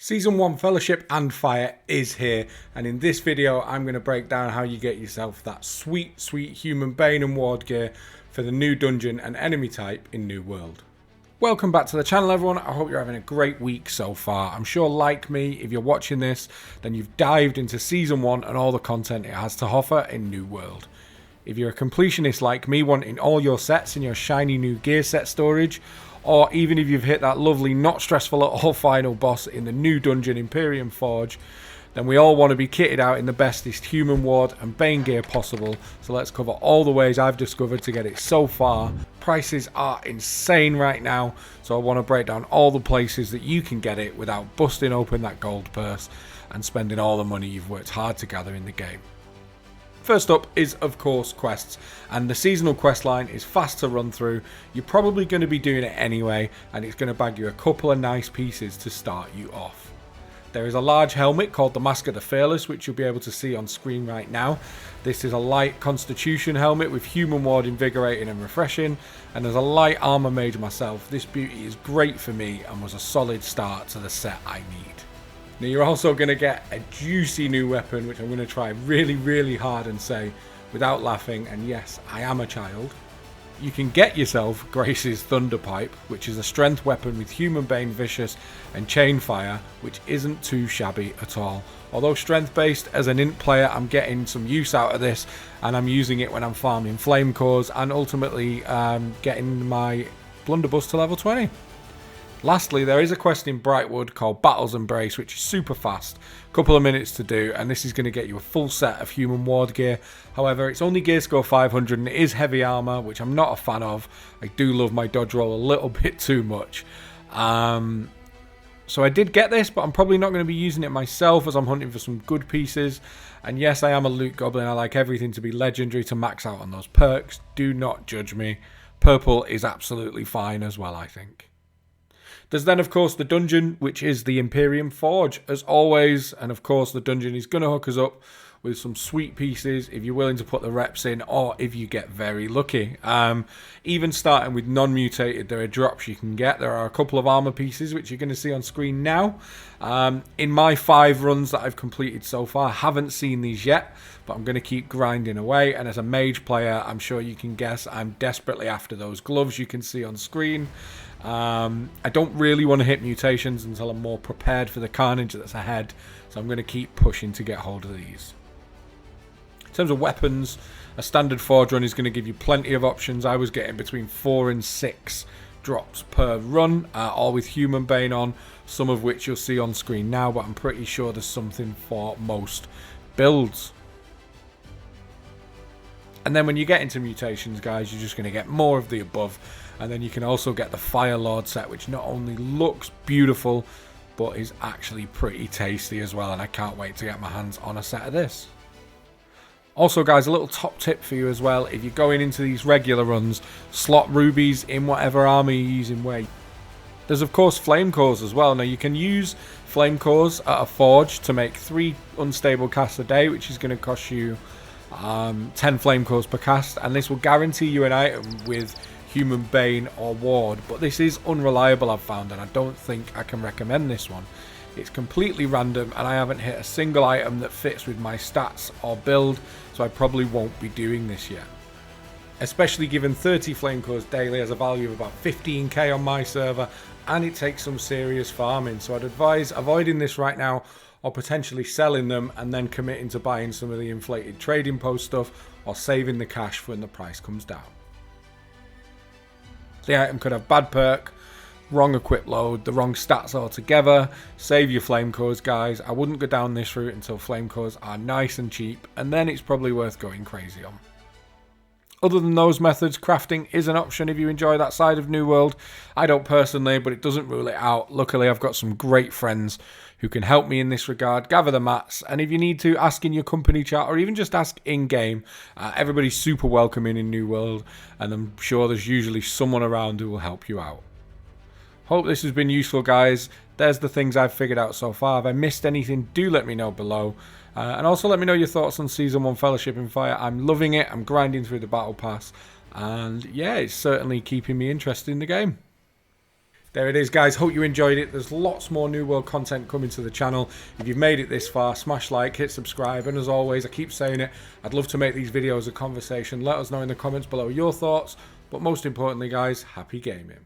Season 1 Fellowship and Fire is here, and in this video I'm going to break down how you get yourself that sweet human Bane and Ward gear for the new dungeon and enemy type in New World. Welcome back to the channel everyone. I hope you're having a great week so far. I'm sure, like me, if you're watching this, then you've dived into Season 1 and all the content it has to offer in New World. If you're a completionist like me, wanting all your sets in your shiny new gear set storage, or even if you've hit that lovely, not stressful at all final boss in the new dungeon Imperium Forge, then we all want to be kitted out in the bestest human Ward and Bane gear possible. So let's cover all the ways I've discovered to get it so far. Prices are insane right now, so I want to break down all the places that you can get it without busting open that gold purse and spending all the money you've worked hard to gather in the game. First up is, of course, quests, and the seasonal quest line is fast to run through. You're probably going to be doing it anyway, and it's going to bag you a couple of nice pieces to start you off. There is a large helmet called the Mask of the Fearless, which you'll be able to see on screen right now. This is a light constitution helmet with human ward invigorating and refreshing, and as a light armor mage myself, this beauty is great for me and was a solid start to the set I need. Now you're also going to get a juicy new weapon, which I'm going to try really hard and say without laughing, and yes, I am a child. You can get yourself Grace's Thunderpipe, which is a strength weapon with Human Bane Vicious and Chain Fire, which isn't too shabby at all. Although strength based, as an int player I'm getting some use out of this, and I'm using it when I'm farming flame cores and ultimately getting my blunderbuss to level 20. Lastly, there is a quest in Brightwood called Battle's Embrace, which is super fast, couple of minutes to do, and this is going to get you a full set of human ward gear. However, it's only gear score 500 and it is heavy armor, which I'm not a fan of. I do love my dodge roll a little bit too much. So I did get this, but I'm probably not going to be using it myself as I'm hunting for some good pieces. And yes, I am a loot goblin. I like everything to be legendary to max out on those perks. Do not judge me. Purple is absolutely fine as well, I think. There's then, of course, the dungeon, which is the Imperium Forge, as always. And, of course, the dungeon is going to hook us up with some sweet pieces if you're willing to put the reps in, or if you get very lucky. Even starting with non-mutated, there are drops you can get. There are a couple of armor pieces, which you're going to see on screen now. In my 5 runs that I've completed so far, I haven't seen these yet, but I'm going to keep grinding away. And as a mage player, I'm sure you can guess I'm desperately after those gloves you can see on screen. I don't really want to hit mutations until I'm more prepared for the carnage that's ahead, so I'm going to keep pushing to get hold of these. In terms of weapons, a standard forge run is going to give you plenty of options. I was getting between 4 and 6 drops per run, all with Human Bane on, some of which you'll see on screen now, but I'm pretty sure there's something for most builds. And then when you get into mutations, guys, you're just going to get more of the above. And then you can also get the Fire Lord set, which not only looks beautiful, but is actually pretty tasty as well. And I can't wait to get my hands on a set of this. Also, guys, a little top tip for you as well. If you're going into these regular runs, slot rubies in whatever armor you're using where. There's, of course, flame cores as well. Now, you can use flame cores at a forge to make 3 unstable casts a day, which is going to cost you 10 flame cores per cast, and this will guarantee you an item with Human Bane or Ward, but this is unreliable, I've found, and I don't think I can recommend this one. It's completely random, and I haven't hit a single item that fits with my stats or build, so I probably won't be doing this yet. Especially given 30 flame cores daily has a value of about 15k on my server, and it takes some serious farming, so I'd advise avoiding this right now, or potentially selling them and then committing to buying some of the inflated trading post stuff, or saving the cash when the price comes down. The item could have bad perk, wrong equip load, the wrong stats altogether. Save your flame cores, guys. I wouldn't go down this route until flame cores are nice and cheap, and then it's probably worth going crazy on. Other than those methods, crafting is an option if you enjoy that side of New World. I don't personally, but it doesn't rule it out. Luckily, I've got some great friends who can help me in this regard. Gather the mats, and if you need to, ask in your company chat or even just ask in-game. Everybody's super welcoming in New World, and I'm sure there's usually someone around who will help you out. Hope this has been useful, guys. There's the things I've figured out so far. If I missed anything, do let me know below. And also let me know your thoughts on Season 1 Fellowship and Fire. I'm loving it. I'm grinding through the Battle Pass. And yeah, it's certainly keeping me interested in the game. There it is, guys. Hope you enjoyed it. There's lots more New World content coming to the channel. If you've made it this far, smash like, hit subscribe, and as always, I keep saying it, I'd love to make these videos a conversation. Let us know in the comments below your thoughts, but most importantly, guys, happy gaming.